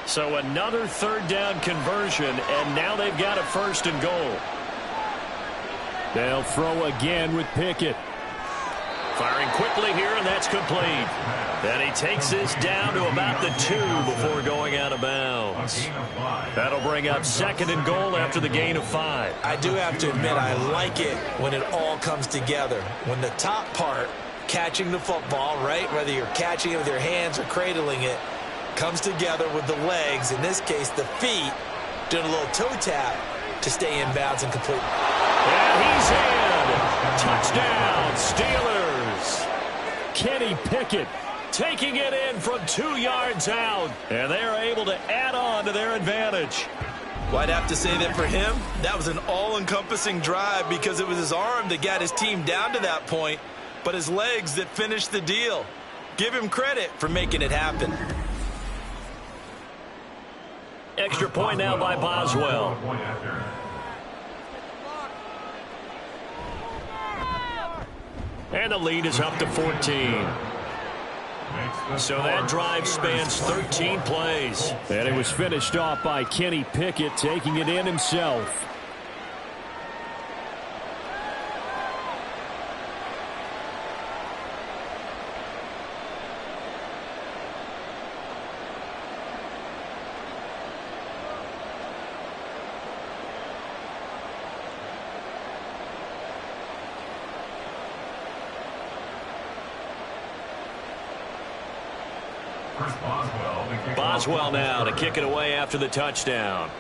So another 3rd down conversion, and now they've got a 1st and goal. They'll throw again with Pickett. Firing quickly here, and that's complete. And he takes this down to about the 2 before going out of bounds. That'll bring up 2nd and goal after the gain of 5. I do have to admit, I like it when it all comes together. When the top part, catching the football, right, whether you're catching it with your hands or cradling it, comes together with the legs, in this case the feet, doing a little toe tap to stay in bounds and complete. And he's in. Touchdown, Steelers. Kenny Pickett taking it in from 2 yards out, and they're able to add on to their advantage. Well, I'd have to say that for him, that was an all-encompassing drive because it was his arm that got his team down to that point, but his legs that finished the deal. Give him credit for making it happen. Extra point now by Boswell. And the lead is up to 14. So that drive spans 13 plays. And it was finished off by Kenny Pickett taking it in himself. Boswell now to kick it away after the touchdown.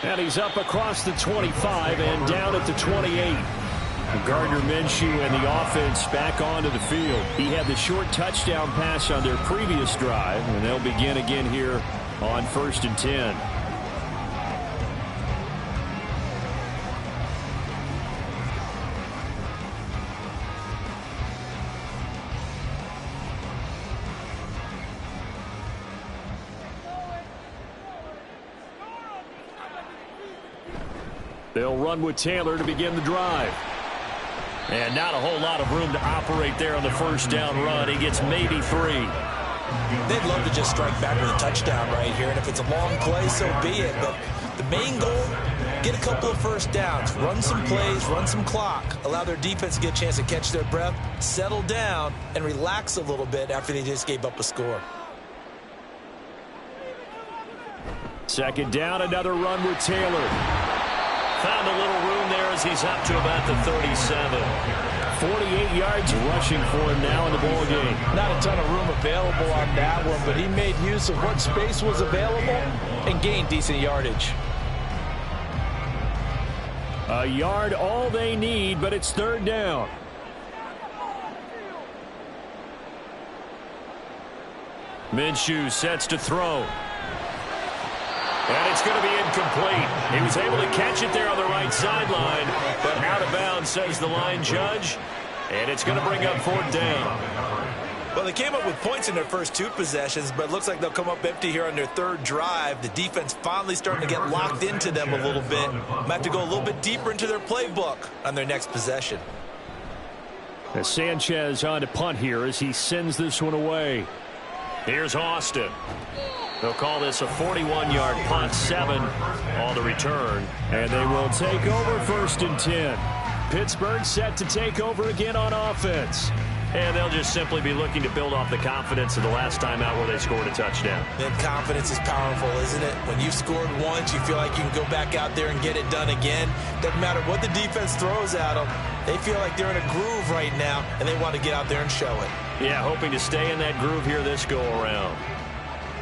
And he's up across the 25 and down at the 28. Gardner Minshew and the offense back onto the field. He had the short touchdown pass on their previous drive, and they'll begin again here on 1st and 10. They'll run with Taylor to begin the drive. And not a whole lot of room to operate there on the first down run. He gets maybe 3. They'd love to just strike back with a touchdown right here, and if it's a long play, so be it. But the main goal, get a couple of first downs, run some plays, run some clock, allow their defense to get a chance to catch their breath, settle down, and relax a little bit after they just gave up a score. Second down, another run with Taylor. Found a little room there as he's up to about the 37. 48 yards rushing for him now in the ball game. Not a ton of room available on that one, but he made use of what space was available and gained decent yardage. A yard all they need, but it's third down. Minshew sets to throw. And it's going to be incomplete. He was able to catch it there on the right sideline, but out of bounds, says the line judge. And it's going to bring up fourth down. Well, they came up with points in their first 2 possessions, but it looks like they'll come up empty here on their third drive. The defense finally starting to get locked into them a little bit. Might have to go a little bit deeper into their playbook on their next possession. As Sanchez on to punt here as he sends this one away. Here's Austin. They'll call this a 41-yard punt, 7 on the return. And they will take over first and 10. Pittsburgh set to take over again on offense. And they'll just simply be looking to build off the confidence of the last time out where they scored a touchdown. And confidence is powerful, isn't it? When you've scored once, you feel like you can go back out there and get it done again. Doesn't matter what the defense throws at them. They feel like they're in a groove right now, and they want to get out there and show it. Yeah, hoping to stay in that groove here this go-around.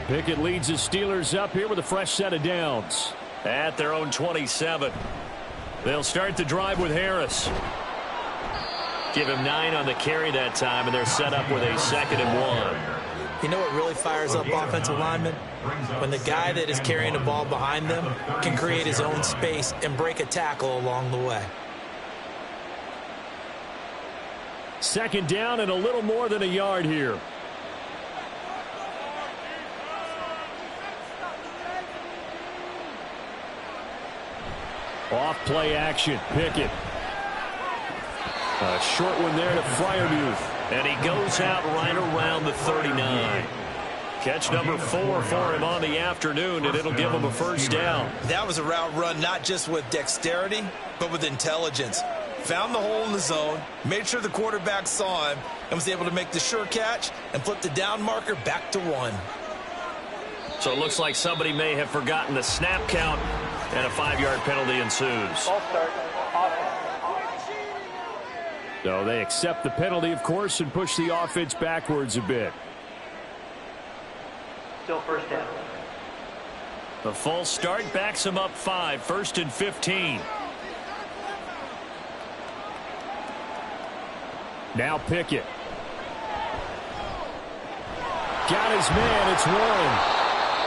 Pickett leads his Steelers up here with a fresh set of downs. At their own 27. They'll start the drive with Harris. Give him 9 on the carry that time, and they're set up with a 2nd and 1. You know what really fires up offensive linemen? When the guy that is carrying the ball behind them can create his own space and break a tackle along the way. Second down and a little more than a yard here. Off play action. Pickett. A short one there to Freiermuth. And he goes out right around the 39. Catch number 4 for him on the afternoon, and it'll give him a first down. That was a route run not just with dexterity, but with intelligence. Found the hole in the zone, made sure the quarterback saw him, and was able to make the sure catch and flip the down marker back to 1. So it looks like somebody may have forgotten the snap count, and a 5-yard penalty ensues. Ball start. Offense. So they accept the penalty, of course, and push the offense backwards a bit. Still first down. The false start backs him up 5, 1st and 15. Now Pickett. Got his man, it's Warren.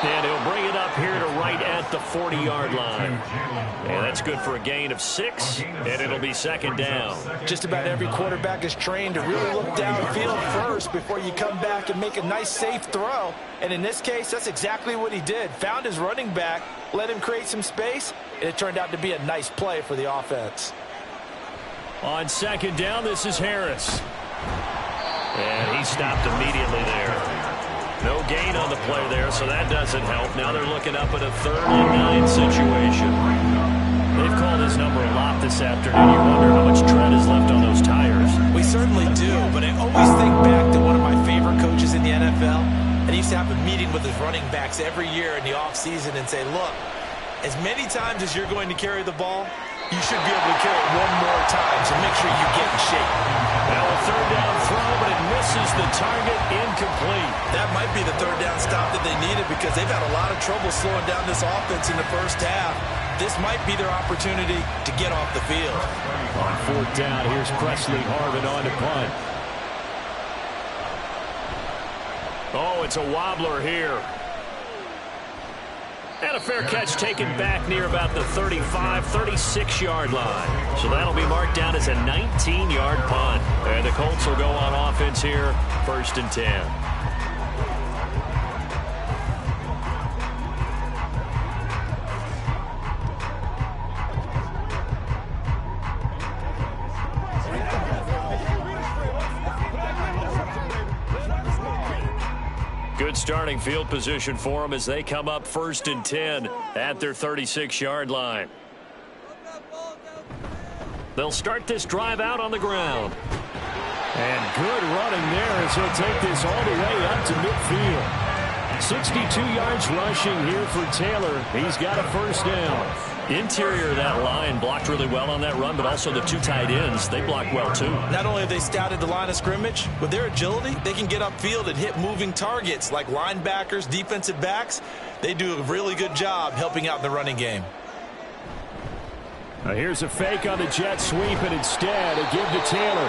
And he'll bring it up here to right at the 40-yard line. And that's good for a gain of 6, and it'll be second down. Just about every quarterback is trained to really look downfield first before you come back and make a nice, safe throw. And in this case, that's exactly what he did. Found his running back, let him create some space, and it turned out to be a nice play for the offense. On second down, this is Harris. And he stopped immediately there. No gain on the play there, so that doesn't help. Now they're looking up at a 3rd and 9 situation. They've called his number a lot this afternoon. You wonder how much tread is left on those tires. We certainly do, but I always think back to one of my favorite coaches in the NFL, and he used to have a meeting with his running backs every year in the offseason and say, look, as many times as you're going to carry the ball, you should be able to carry it one more time, so make sure you get in shape. Now a 3rd down throw, but it misses the target, incomplete. That might be the 3rd down stop that they needed because they've had a lot of trouble slowing down this offense in the first half. This might be their opportunity to get off the field. On 4th down, here's Presley Harvin on to punt. Oh, it's a wobbler here. And a fair catch taken back near about the 35, 36-yard line. So that'll be marked down as a 19-yard punt. And the Colts will go on offense here, 1st and 10. Good starting field position for them as they come up 1st and 10 at their 36-yard line. They'll start this drive out on the ground. And good running there as he'll take this all the way up to midfield. 62 yards rushing here for Taylor. He's got a first down. Interior of that line blocked really well on that run, but also the 2 tight ends, they blocked well too. Not only have they scouted the line of scrimmage, with their agility, they can get upfield and hit moving targets like linebackers, defensive backs. They do a really good job helping out in the running game. Now here's a fake on the jet sweep, and instead a give to Taylor.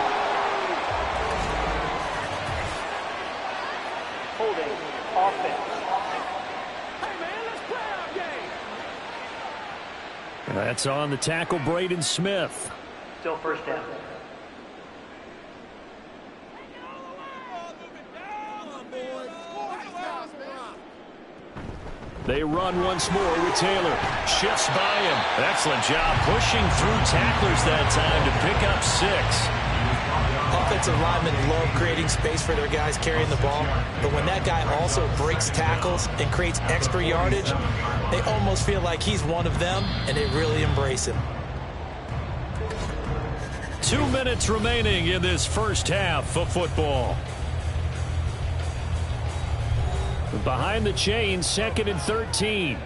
Holding. Offense. That's on the tackle, Braden Smith. Still first down. They run once more with Taylor. Shifts by him. Excellent job pushing through tacklers that time to pick up 6. Offensive linemen love creating space for their guys carrying the ball, but when that guy also breaks tackles and creates extra yardage, they almost feel like he's one of them, and they really embrace him. 2 minutes remaining in this first half of football. Behind the chains, 2nd and 13.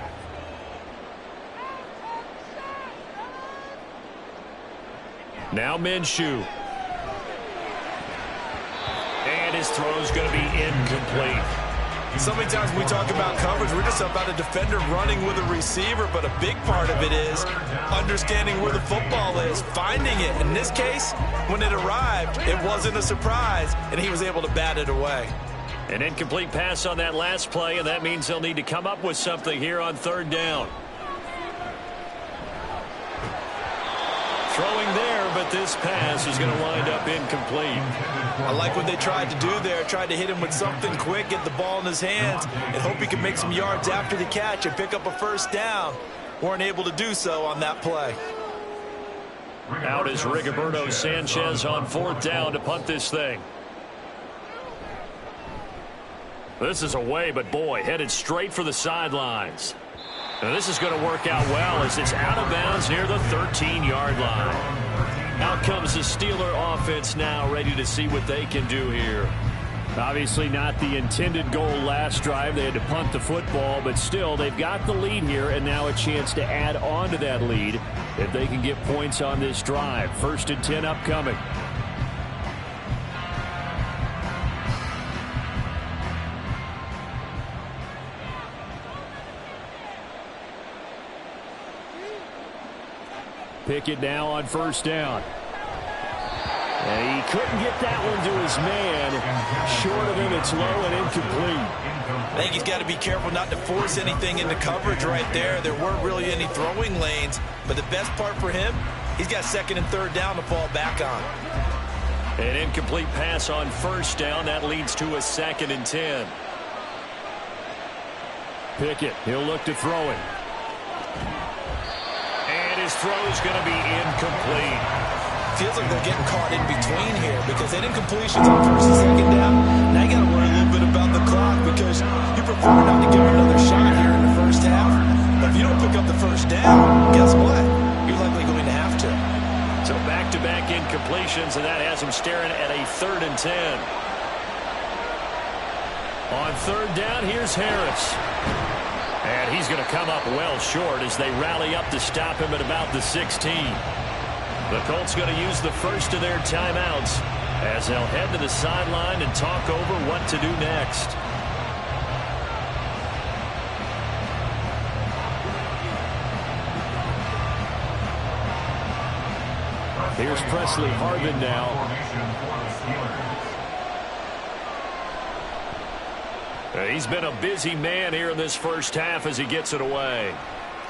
Now Minshew. And his throw's going to be incomplete. So many times when we talk about coverage, we're just about a defender running with a receiver, but a big part of it is understanding where the football is, finding it. In this case, when it arrived, it wasn't a surprise, and he was able to bat it away. An incomplete pass on that last play, and that means they'll need to come up with something here on 3rd down. Throwing there, but this pass is going to wind up incomplete. I like what they tried to do there, tried to hit him with something quick, get the ball in his hands, and hope he could make some yards after the catch and pick up a first down. Weren't able to do so on that play. Out is Rigoberto Sanchez on 4th down to punt this thing. This is away, but boy, headed straight for the sidelines. And this is going to work out well as it's out of bounds near the 13-yard line. Out comes the Steeler offense now, ready to see what they can do here. Obviously not the intended goal last drive. They had to punt the football, but still, they've got the lead here, and now a chance to add on to that lead if they can get points on this drive. 1st and 10 upcoming. Pickett now on 1st down. And he couldn't get that one to his man. Short of him, it's low and incomplete. I think he's got to be careful not to force anything into coverage right there. There weren't really any throwing lanes, but the best part for him, he's got 2nd and 3rd down to fall back on. An incomplete pass on 1st down. That leads to a 2nd and 10. Pickett, he'll look to throw it. His throw is going to be incomplete. Feels like they're getting caught in between here because they didn't completions on 1st and 2nd down. Now you got to worry a little bit about the clock because you prefer not to give him another shot here in the first half. But if you don't pick up the first down, guess what? You're likely going to have to. So back-to-back incompletions, and that has them staring at a 3rd and 10. On 3rd down, here's Harris. And he's going to come up well short as they rally up to stop him at about the 16. The Colts going to use the first of their timeouts as they'll head to the sideline and talk over what to do next. Here's Presley Harvin now. He's been a busy man here in this first half as he gets it away.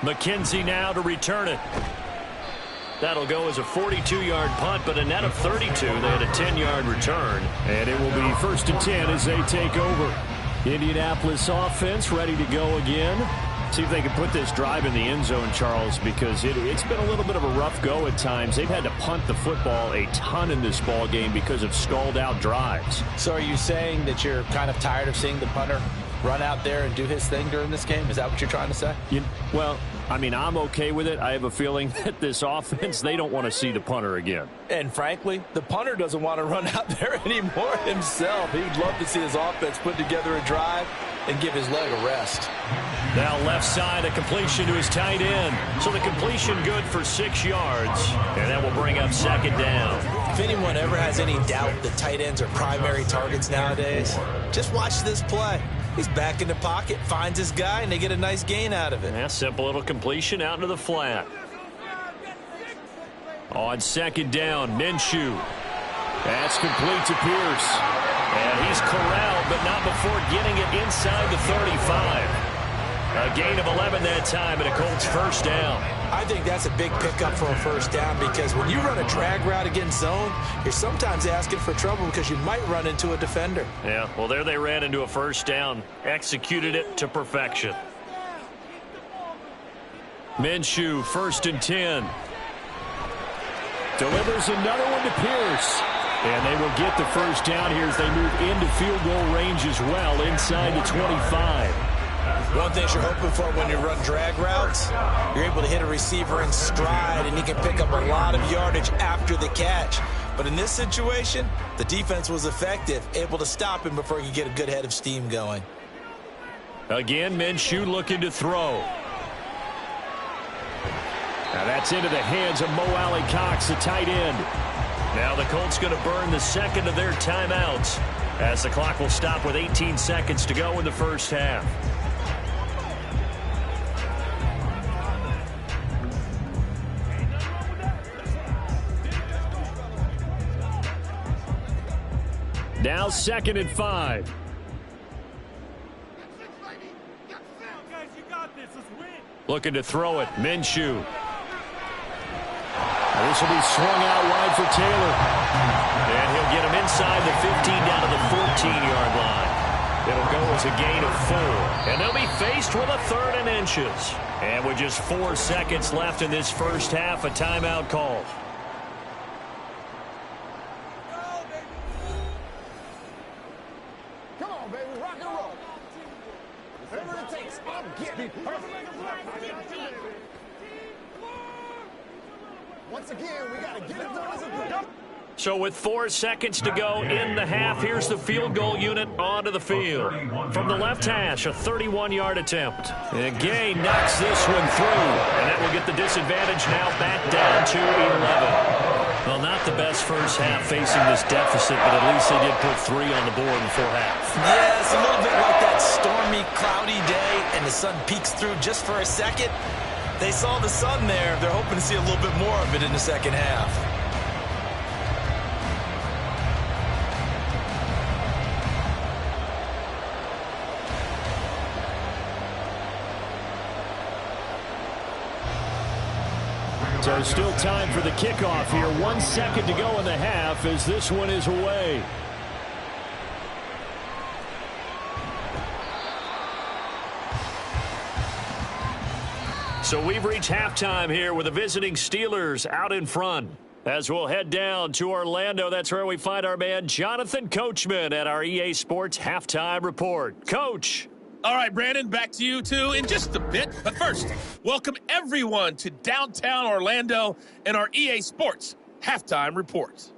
McKenzie now to return it. That'll go as a 42-yard punt, but a net of 32. They had a 10-yard return. And it will be 1st and 10 as they take over. Indianapolis offense ready to go again. See if they can put this drive in the end zone, Charles, because it's been a little bit of a rough go at times. They've had to punt the football a ton in this ball game because of stalled out drives. So are you saying that you're kind of tired of seeing the punter run out there and do his thing during this game? Is that what you're trying to say? Well, I mean, I'm okay with it. I have a feeling that this offense, they don't want to see the punter again. And frankly, the punter doesn't want to run out there anymore himself. He'd love to see his offense put together a drive and give his leg a rest. Now left side, a completion to his tight end. So the completion good for 6 yards. And that will bring up second down. If anyone ever has any doubt that tight ends are primary targets nowadays, just watch this play. He's back in the pocket, finds his guy, and they get a nice gain out of it. Yeah, simple little completion out into the flat. On second down, Minshew. That's complete to Pierce. And he's corralled, but not before getting it inside the 35. A gain of 11 that time, and a Colts first down. I think that's a big pickup for a first down, because when you run a drag route against zone, you're sometimes asking for trouble because you might run into a defender. Yeah, well, there they ran into a first down. Executed it to perfection. Minshew, 1st and 10. Delivers another one to Pierce. And they will get the first down here as they move into field goal range as well, inside the 25. One thing you're hoping for when you run drag routes, you're able to hit a receiver in stride, and he can pick up a lot of yardage after the catch. But in this situation, the defense was effective, able to stop him before he could get a good head of steam going. Again, Minshew looking to throw. Now that's into the hands of Mo Alley-Cox, the tight end. Now the Colts going to burn the second of their timeouts as the clock will stop with 18 seconds to go in the first half. Now 2nd and 5. Looking to throw it. Minshew. This will be swung out wide for Taylor. And he'll get him inside the 15 down to the 14-yard line. It'll go as a gain of 4. And they'll be faced with a 3rd and inches. And with just 4 seconds left in this first half, a timeout call. Come on, baby, rock and roll. Whatever it takes, I'll get it. Once again, we got to get it done as a group. So with 4 seconds to go in the half, here's the field goal unit onto the field. From the left hash, a 31-yard attempt. And Gay knocks this one through, and that will get the disadvantage now back down to 11. Well, not the best first half facing this deficit, but at least they did put 3 on the board before half. Yeah, it's a little bit like that stormy, cloudy day, and the sun peeks through just for a second. They saw the sun there. They're hoping to see a little bit more of it in the second half. So still time for the kickoff here. 1 second to go in the half as this one is away. So we've reached halftime here with the visiting Steelers out in front. As we'll head down to Orlando, that's where we find our man Jonathan Coachman at our EA Sports Halftime Report. Coach. All right, Brandon, back to you, too, in just a bit. But first, welcome everyone to downtown Orlando and our EA Sports Halftime Report.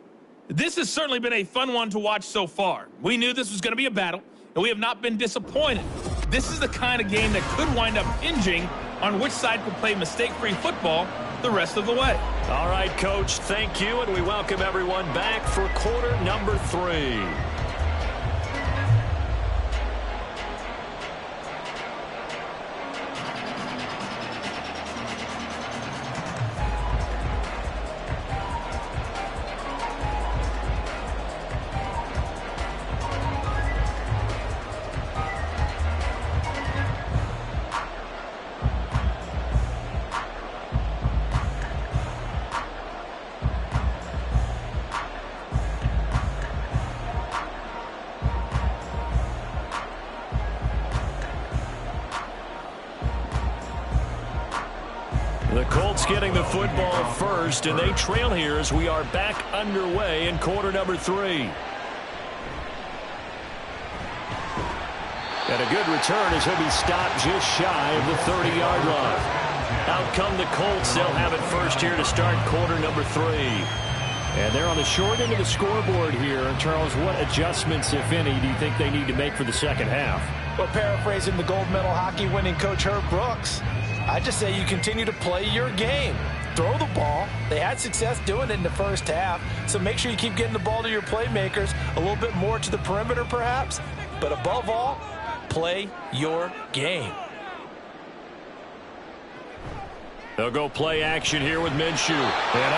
This has certainly been a fun one to watch so far. We knew this was going to be a battle, and we have not been disappointed. This is the kind of game that could wind up hinging on which side could play mistake-free football the rest of the way. All right, Coach, thank you, and we welcome everyone back for quarter number 3. The Colts getting the football first, and they trail here as we are back underway in quarter number 3. And a good return as he'll be stopped just shy of the 30-yard line. Out come the Colts. They'll have it first here to start quarter number 3. And they're on the short end of the scoreboard here. Charles, what adjustments, if any, do you think they need to make for the second half? Well, paraphrasing the gold medal hockey winning coach Herb Brooks, I just say you continue to play your game. Throw the ball. They had success doing it in the first half, so make sure you keep getting the ball to your playmakers, a little bit more to the perimeter perhaps, but above all, play your game. They'll go play action here with Minshew. And